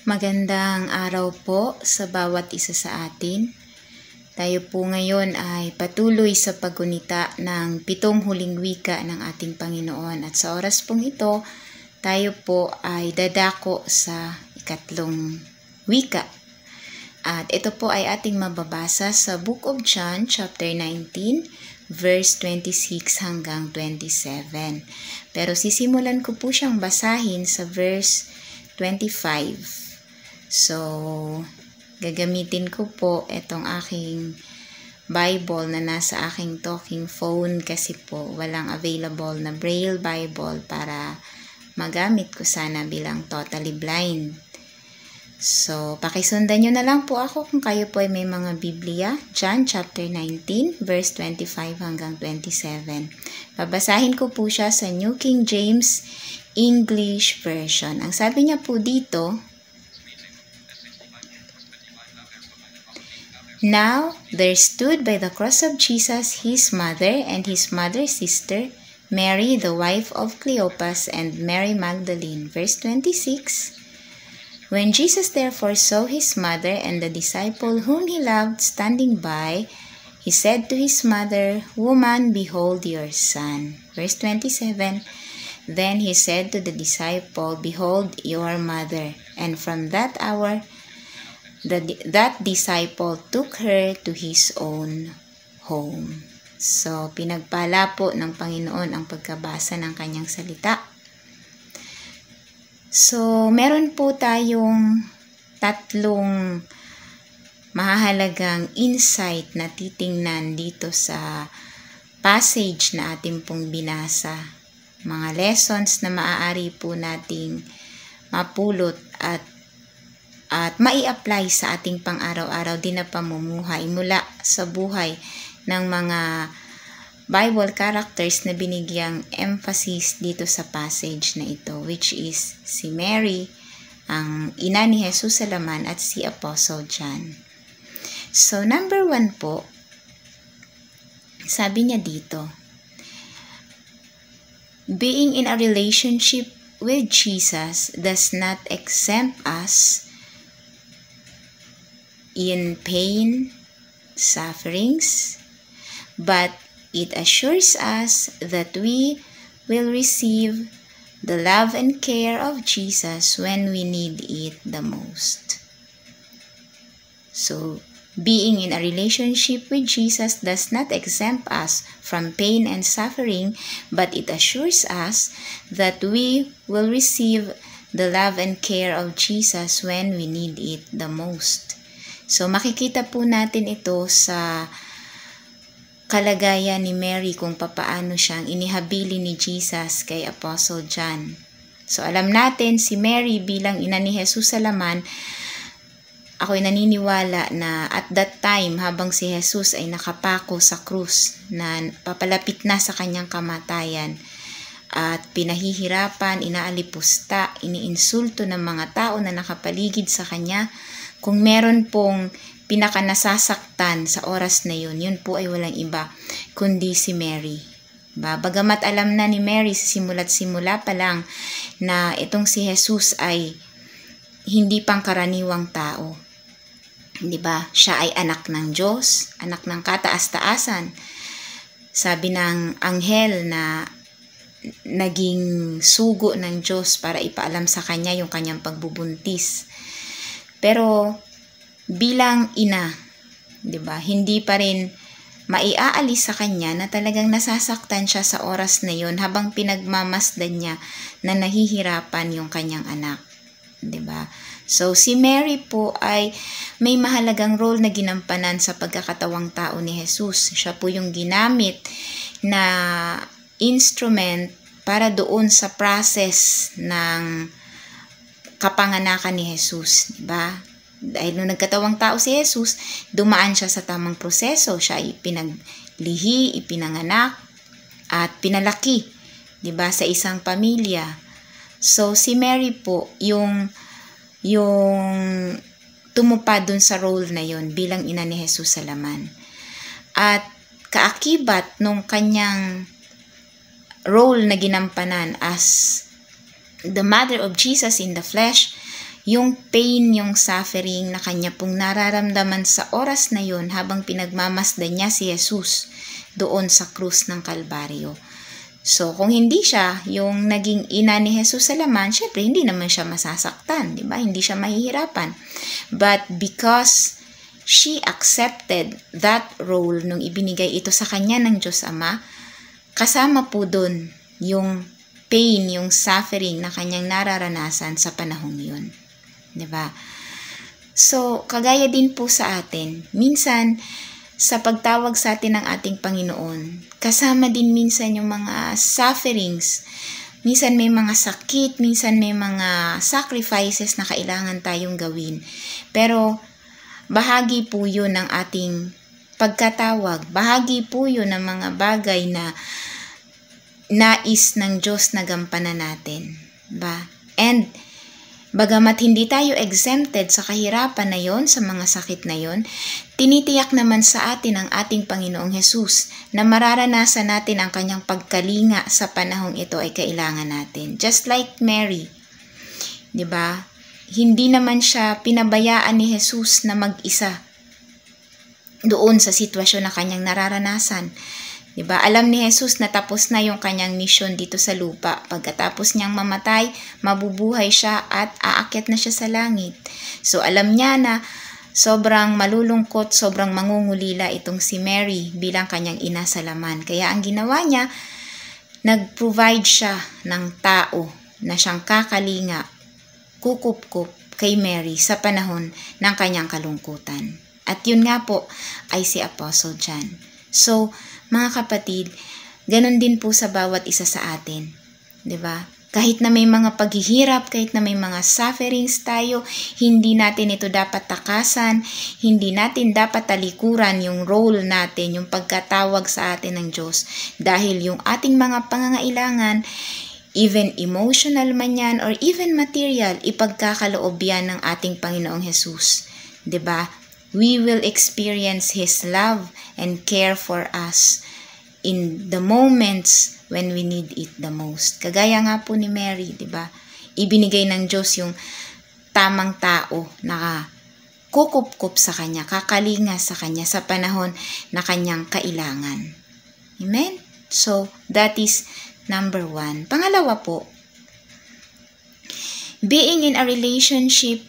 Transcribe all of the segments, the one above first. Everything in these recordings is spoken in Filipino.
Magandang araw po sa bawat isa sa atin. Tayo po ngayon ay patuloy sa paggunita ng 7 huling wika ng ating Panginoon. At sa oras pong ito, tayo po ay dadako sa 3 wika. At ito po ay ating mababasa sa Book of John, chapter 19, verse 26 hanggang 27. Pero sisimulan ko po siyang basahin sa verse 25. So, gagamitin ko po itong aking Bible na nasa aking talking phone kasi po walang available na Braille Bible para magamit ko sana bilang totally blind. So, pakisundan nyo na lang po ako kung kayo po ay may mga Biblia. John chapter 19, verse 25 hanggang 27. Babasahin ko po siya sa New King James English Version. Ang sabi niya po dito, "Now there stood by the cross of Jesus his mother and his mother's sister, Mary the wife of Cleopas and Mary Magdalene." Verse 26, "When Jesus therefore saw his mother and the disciple whom he loved standing by, he said to his mother, 'Woman, behold your son.'" Verse 27, "Then he said to the disciple, 'Behold your mother.' And from that hour that disciple took her to his own home." So, pinagpala po ng Panginoon ang pagkabasa ng kanyang salita. So, meron po tayong 3 mahahalagang insight na titingnan dito sa passage na ating pong binasa. Mga lessons na maaari po nating mapulot at mai-apply sa ating pang-araw-araw din na pamumuhay mula sa buhay ng mga Bible characters na binigyang emphasis dito sa passage na ito, which is si Mary, ang ina ni Jesus sa laman, at si Apostle John. So, number 1 po, sabi niya dito, being in a relationship with Jesus does not exempt us in pain, sufferings, but it assures us that we will receive the love and care of Jesus when we need it the most. So, being in a relationship with Jesus does not exempt us from pain and suffering, but it assures us that we will receive the love and care of Jesus when we need it the most. So, makikita po natin ito sa kalagayan ni Mary kung papaano siyang inihabili ni Jesus kay Apostle John. So, alam natin si Mary bilang ina ni Jesus sa laman, ako'y naniniwala na at that time habang si Jesus ay nakapako sa krus na papalapit na sa kanyang kamatayan at pinahihirapan, inaalipusta, iniinsulto ng mga tao na nakapaligid sa kanya, kung meron pong pinakanasasaktan sa oras na yun, yun po ay walang iba kundi si Mary. Bagamat alam na ni Mary sa simula't simula pa lang na itong si Jesus ay hindi pangkaraniwang tao. Diba? Siya ay anak ng Diyos, anak ng kataas-taasan. Sabi ng anghel na naging sugo ng Diyos para ipaalam sa kanya yung kanyang pagbubuntis. Pero bilang ina, 'di ba? Hindi pa rin maiaalis sa kanya na talagang nasasaktan siya sa oras na 'yon habang pinagmamasdan niya na nahihirapan yung kanyang anak, 'di ba? So si Mary po ay may mahalagang role na ginampanan sa pagkakatawang tao ni Jesus. Siya po yung ginamit na instrument para doon sa process ng kapanganakan ni Jesus, 'di ba? Dahil nung nagkatawang tao si Jesus, dumaan siya sa tamang proseso. Siya ay pinaglihi, ipinanganak, at pinalaki, 'di ba, sa isang pamilya. So si Mary po yung tumupad dun sa role na yon bilang ina ni Jesus sa laman. At kaakibat nung kanyang role na ginampanan as the mother of Jesus in the flesh, yung pain, yung suffering na kanya pong nararamdaman sa oras na yon habang pinagmamasdan niya si Jesus doon sa krus ng Kalbaryo. So, kung hindi siya yung naging ina ni Jesus sa laman, syempre hindi naman siya masasaktan, di ba? Hindi siya mahihirapan. But because she accepted that role nung ibinigay ito sa kanya ng Diyos Ama, kasama po dun yung pain, yung suffering na kanyang nararanasan sa panahong yun. Diba? So, kagaya din po sa atin, minsan, sa pagtawag sa atin ng ating Panginoon, kasama din minsan yung mga sufferings. Minsan may mga sakit, minsan may mga sacrifices na kailangan tayong gawin. Pero, bahagi po yun ng ating pagkatawag. Bahagi po yun ng mga bagay na nais ng Diyos na gampanan natin. Ba? And, bagamat hindi tayo exempted sa kahirapan na yon, sa mga sakit na yon, tinitiyak naman sa atin ng ating Panginoong Hesus na mararanasan natin ang kanyang pagkalinga sa panahong ito ay kailangan natin. Just like Mary, 'di ba? Hindi naman siya pinabayaan ni Hesus na mag-isa doon sa sitwasyon na kanyang nararanasan. Diba? Alam ni Jesus na tapos na yung kanyang mission dito sa lupa. Pagkatapos niyang mamatay, mabubuhay siya at aakyat na siya sa langit. So alam niya na sobrang malulungkot, sobrang mangungulila itong si Mary bilang kanyang ina sa laman. Kaya ang ginawa niya, nag-provide siya ng tao na siyang kakalinga, kukup-kup kay Mary sa panahon ng kanyang kalungkutan. At yun nga po ay si Apostle John. So, mga kapatid, ganun din po sa bawat isa sa atin. 'Di ba? Kahit na may mga paghihirap, kahit na may mga sufferings tayo, hindi natin ito dapat takasan, hindi natin dapat talikuran yung role natin, yung pagkatawag sa atin ng Diyos. Dahil yung ating mga pangangailangan, even emotional man yan or even material, ipagkakaloob yan ng ating Panginoong Jesus. 'Di ba? We will experience His love and care for us in the moments when we need it the most. Kagaya nga po ni Mary, di ba? Ibinigay ng Diyos yung tamang tao na kukup-kup sa kanya, kakalinga sa kanya sa panahon na kanyang kailangan. Amen? So, that is number 1. Pangalawa po, being in a relationship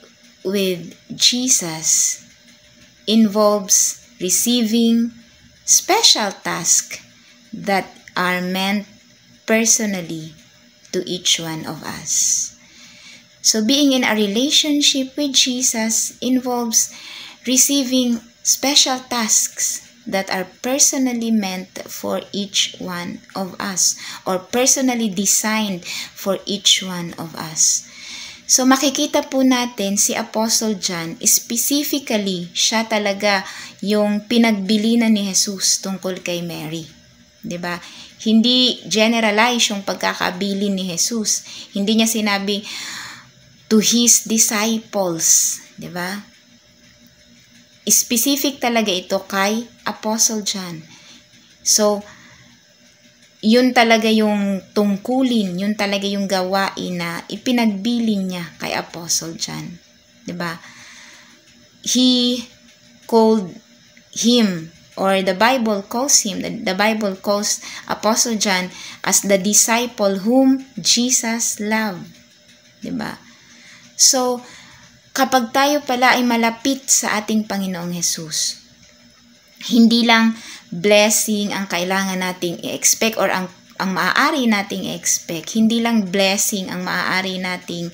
with Jesus involves receiving special tasks that are meant personally to each one of us. So being in a relationship with Jesus involves receiving special tasks that are personally meant for each one of us or personally designed for each one of us. So makikita po natin si Apostle John, specifically siya talaga yung pinagbilinan ni Jesus tungkol kay Mary. 'Di ba? Hindi generalize yung pagkakabilin ni Jesus. Hindi niya sinabi to his disciples, 'di ba? Specific talaga ito kay Apostle John. So yun talaga yung tungkulin, yun talaga yung gawain na ipinagbilin niya kay Apostle John. 'Di ba? He called him, or the Bible calls him, the Bible calls Apostle John as the disciple whom Jesus loved. 'Di ba? So, kapag tayo pala ay malapit sa ating Panginoong Jesus, hindi lang blessing ang kailangan nating i-expect or ang maaari nating i-expect. Hindi lang blessing ang maaari nating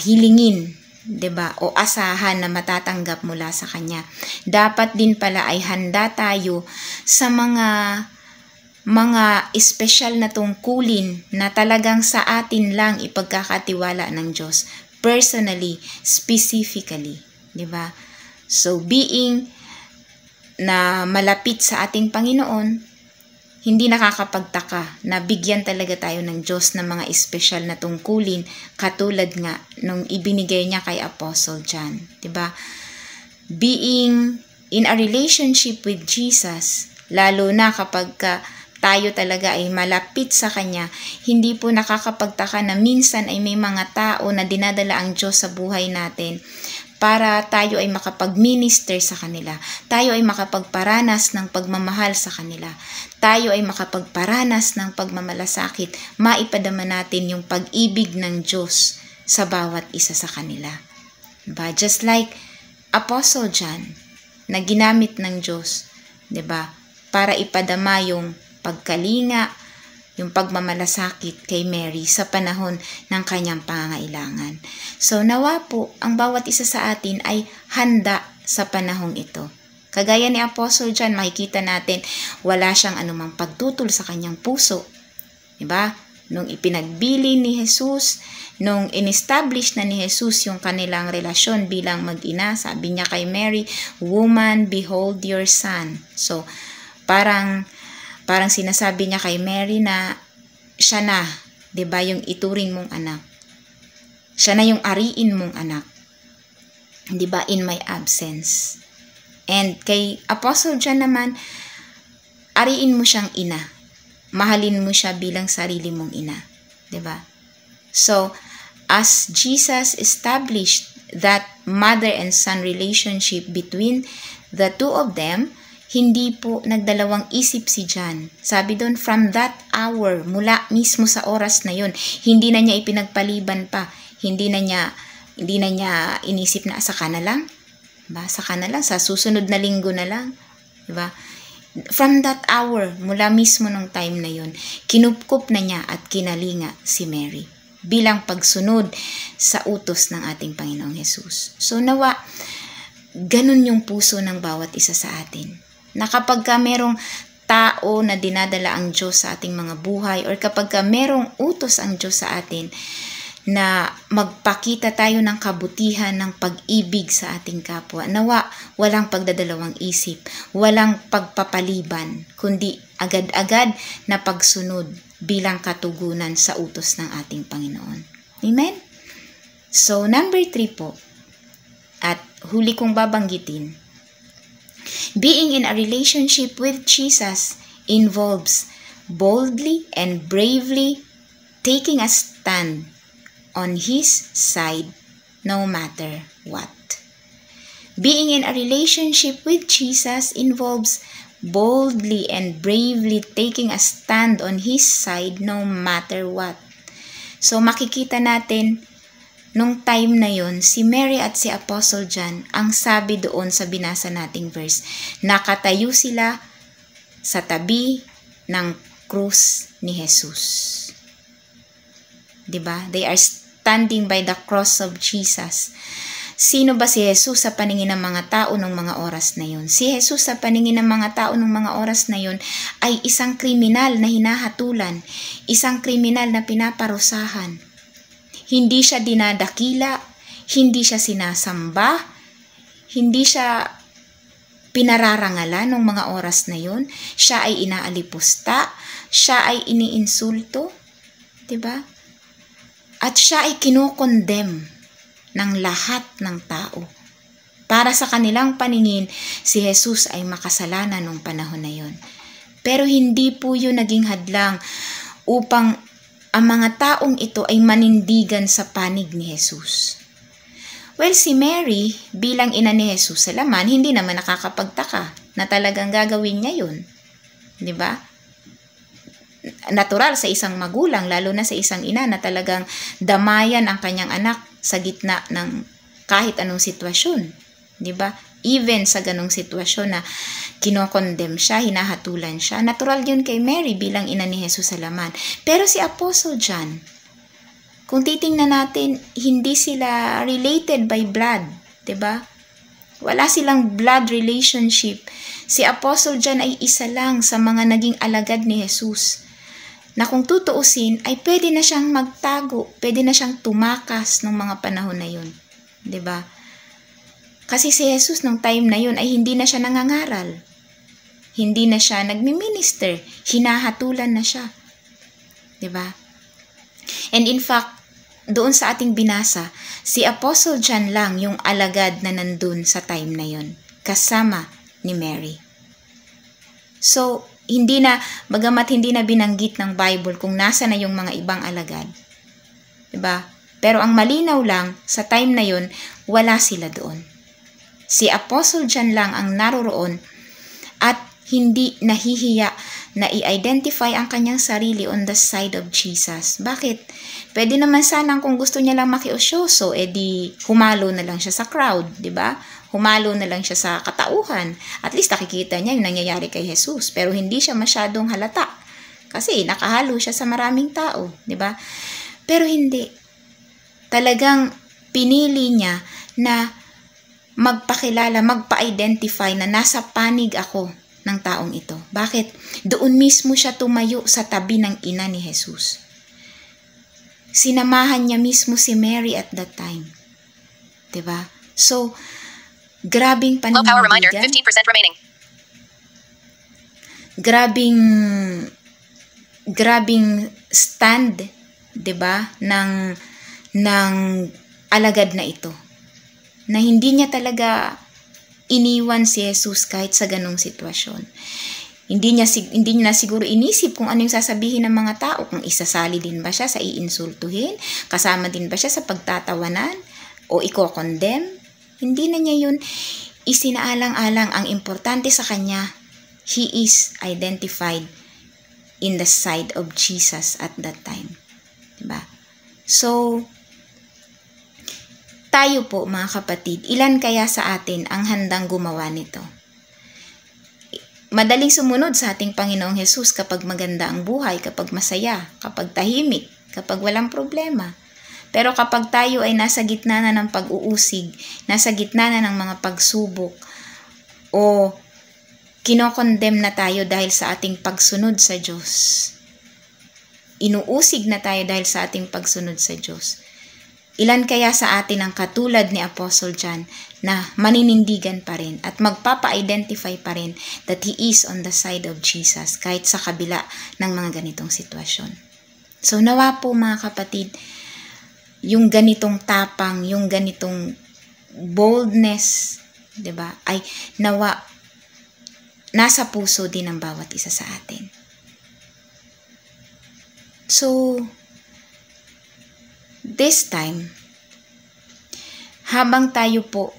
hilingin, 'di ba? O asahan na matatanggap mula sa Kanya. Dapat din pala ay handa tayo sa mga espesyal na tungkulin na talagang sa atin lang ipagkakatiwala ng Diyos. Personally, specifically, 'di ba? So being na malapit sa ating Panginoon, hindi nakakapagtaka na bigyan talaga tayo ng Diyos ng mga espesyal na tungkulin katulad nga nung ibinigay niya kay Apostle John, 'di ba? Being in a relationship with Jesus, lalo na kapag tayo talaga ay malapit sa Kanya, hindi po nakakapagtaka na minsan ay may mga tao na dinadala ang Diyos sa buhay natin para tayo ay makapag-minister sa kanila. Tayo ay makapagparanas ng pagmamahal sa kanila. Tayo ay makapagparanas ng pagmamalasakit. Maipadama natin yung pag-ibig ng Diyos sa bawat isa sa kanila. Diba? Just like Apostle John na ginamit ng Diyos, diba? Para ipadama yung pagkalinga, yung pagmamalasakit kay Mary sa panahon ng kanyang pangangailangan. So nawa po, ang bawat isa sa atin ay handa sa panahong ito. Kagaya ni Apostle John, makikita natin wala siyang anumang pagtutol sa kanyang puso. Diba? Nung ipinagbili ni Jesus, nung in-establish na ni Jesus yung kanilang relasyon bilang mag-ina, sabi niya kay Mary, "Woman, behold your son." So, parang sinasabi niya kay Mary na siya na, 'di ba, yung ituring mong anak. Siya na yung ariin mong anak. 'Di ba, in my absence. And kay Apostle John naman, ariin mo siyang ina. Mahalin mo siya bilang sarili mong ina, 'di ba? So, as Jesus established that mother and son relationship between the two of them, hindi po nagdalawang isip si John. Sabi doon, from that hour, mula mismo sa oras na yun, hindi na niya ipinagpaliban pa. Hindi na niya inisip na saka na lang. Diba? Saka na lang, sa susunod na linggo na lang. Diba? From that hour, mula mismo nung time na yun, kinupkup na niya at kinalinga si Mary bilang pagsunod sa utos ng ating Panginoong Jesus. So nawa, ganun yung puso ng bawat isa sa atin. Na kapag ka merong tao na dinadala ang Diyos sa ating mga buhay, or kapag ka merong utos ang Diyos sa atin na magpakita tayo ng kabutihan, ng pag-ibig sa ating kapwa, nawa walang pagdadalawang isip, walang pagpapaliban, kundi agad-agad na pagsunod bilang katugunan sa utos ng ating Panginoon. Amen? So, number 3 po, at huli kong babanggitin, being in a relationship with Jesus involves boldly and bravely taking a stand on His side no matter what. Being in a relationship with Jesus involves boldly and bravely taking a stand on His side no matter what. So makikita natin, nung time na yon, si Mary at si Apostle John, ang sabi doon sa binasa nating verse, nakatayo sila sa tabi ng krus ni Jesus. Diba? They are standing by the cross of Jesus. Sino ba si Jesus sa paningin ng mga tao ng mga oras na yon? Si Jesus sa paningin ng mga tao ng mga oras na yon ay isang kriminal na hinahatulan, isang kriminal na pinaparusahan. Hindi siya dinadakila, hindi siya sinasamba, hindi siya pinararangalan ng mga oras na yun. Siya ay inaalipusta, siya ay iniinsulto, 'di ba? At siya ay kinokondem ng lahat ng tao. Para sa kanilang paningin, si Jesus ay makasalanan nung panahon na yun. Pero hindi po yun naging hadlang upang ang mga taong ito ay manindigan sa panig ni Jesus. Well, si Mary, bilang ina ni Jesus sa laman, hindi naman nakakapagtaka na talagang gagawin niya yun. 'Di ba? Natural sa isang magulang, lalo na sa isang ina, na talagang damayan ang kanyang anak sa gitna ng kahit anong sitwasyon. 'Di ba? Even sa ganong sitwasyon na kinokondem siya, hinahatulan siya. Natural yun kay Mary bilang ina ni Jesus sa laman. Pero si Apostle John, kung titingnan natin, hindi sila related by blood, 'di ba? Wala silang blood relationship. Si Apostle John ay isa lang sa mga naging alagad ni Jesus, na kung tutuusin ay pwede na siyang magtago, pwede na siyang tumakas ng mga panahon na yun, 'di ba? Kasi si Jesus nung time na yun ay hindi na siya nangangaral. Hindi na siya nagmi-minister. Hinahatulan na siya. 'Di ba? And in fact, doon sa ating binasa, si Apostle John lang yung alagad na nandun sa time na yun, kasama ni Mary. So, bagamat hindi na binanggit ng Bible kung nasa na yung mga ibang alagad. Diba? Pero ang malinaw lang, sa time na yun, wala sila doon. Si Apostle John lang ang naroroon at hindi nahihiya na i-identify ang kanyang sarili on the side of Jesus. Bakit? Pwede naman sanang kung gusto niya lang makiusyoso, di humalo na lang siya sa crowd, di ba? Humalo na lang siya sa katauhan. At least nakikita niya yung nangyayari kay Jesus. Pero hindi siya masyadong halata. Kasi nakahalo siya sa maraming tao, di ba? Pero hindi. Talagang pinili niya na magpakilala, magpa-identify na nasa panig ako ng taong ito. Bakit? Doon mismo siya tumayo sa tabi ng ina ni Jesus. Sinamahan niya mismo si Mary at that time. Diba? So, grabing Low power reminder, paninindigan. 15% remaining. Grabing stand, diba? ng alagad na ito. Na hindi niya talaga iniwan si Jesus kahit sa ganong sitwasyon. Hindi niya siguro inisip kung ano yung sasabihin ng mga tao. Kung isasali din ba siya sa iinsultuhin? Kasama din ba siya sa pagtatawanan? O iko-condemn? Hindi na niya yun isinaalang-alang. Ang importante sa kanya, he is identified in the side of Jesus at that time. Diba? So, tayo po mga kapatid, ilan kaya sa atin ang handang gumawa nito? Madaling sumunod sa ating Panginoong Hesus kapag maganda ang buhay, kapag masaya, kapag tahimik, kapag walang problema. Pero kapag tayo ay nasa gitna na ng pag-uusig, nasa gitna na ng mga pagsubok, o kinokondem na tayo dahil sa ating pagsunod sa Diyos, inuusig na tayo dahil sa ating pagsunod sa Diyos, ilan kaya sa atin ang katulad ni Apostle John na maninindigan pa rin at magpapa-identify pa rin that he is on the side of Jesus kahit sa kabila ng mga ganitong sitwasyon. So nawa po mga kapatid, yung ganitong tapang, yung ganitong boldness, 'di ba? Ay nawa nasa puso din ng bawat isa sa atin. So this time, habang tayo po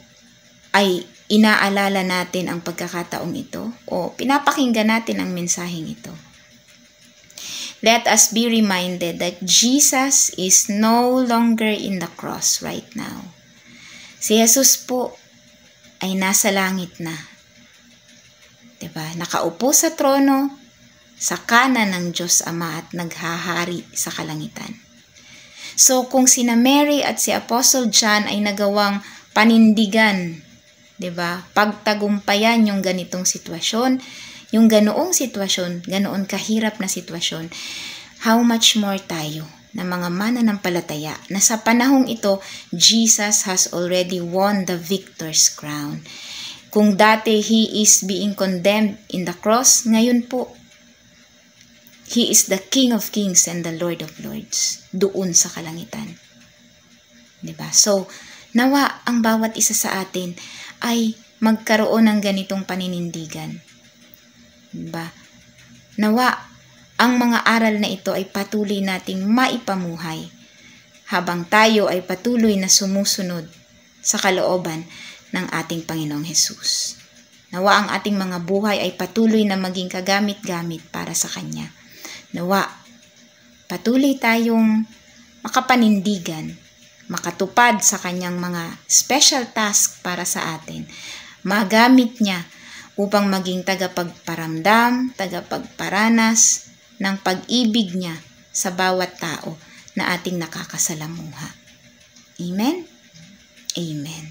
ay inaalala natin ang pagkakataong ito o pinapakinggan natin ang mensaheng ito, let us be reminded that Jesus is no longer in the cross right now. Si Jesus po ay nasa langit na. Diba? Nakaupo sa trono sa kanan ng Diyos Ama at naghahari sa kalangitan. So, kung sina Mary at si Apostle John ay nagawang panindigan, 'di ba? Pagtagumpayan yung ganitong sitwasyon, yung ganoong sitwasyon, ganoon kahirap na sitwasyon, how much more tayo na mga mananampalataya na sa panahong ito, Jesus has already won the victor's crown. Kung dati He is being condemned in the cross, ngayon po, He is the King of Kings and the Lord of Lords doon sa kalangitan. Diba? So, nawa ang bawat isa sa atin ay magkaroon ng ganitong paninindigan. Diba? Nawa ang mga aral na ito ay patuloy nating maipamuhay habang tayo ay patuloy na sumusunod sa kalooban ng ating Panginoong Hesus. Nawa ang ating mga buhay ay patuloy na maging kagamit-gamit para sa Kanya. Nawa, patuloy tayong makapanindigan, makatupad sa kanyang mga special task para sa atin. Magamit niya upang maging tagapagparamdam, tagapagparanas ng pag-ibig niya sa bawat tao na ating nakakasalamuha. Amen? Amen.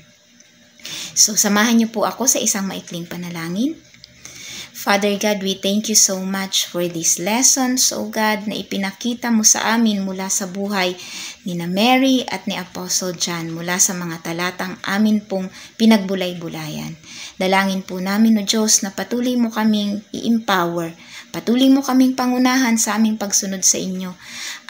So, samahan niyo po ako sa isang maikling panalangin. Father God, we thank you so much for these lessons, O God, na ipinakita mo sa amin mula sa buhay ni Mary at ni Apostle John, mula sa mga talatang amin pong pinagbulay-bulayan. Dalangin po namin, O Diyos, na patuloy mo kaming i-empower, patuloy mo kaming pangunahan sa aming pagsunod sa inyo,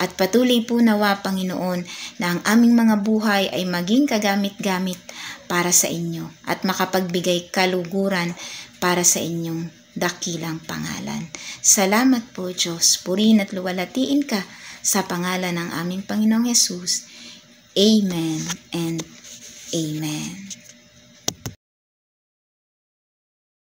at patuloy po nawa, Panginoon, na ang aming mga buhay ay maging kagamit-gamit para sa inyo at makapagbigay kaluguran para sa inyong dakilang pangalan. Salamat po, Diyos. Purihin at luwalhatiin ka sa pangalan ng aming Panginoong Hesus. Amen and Amen.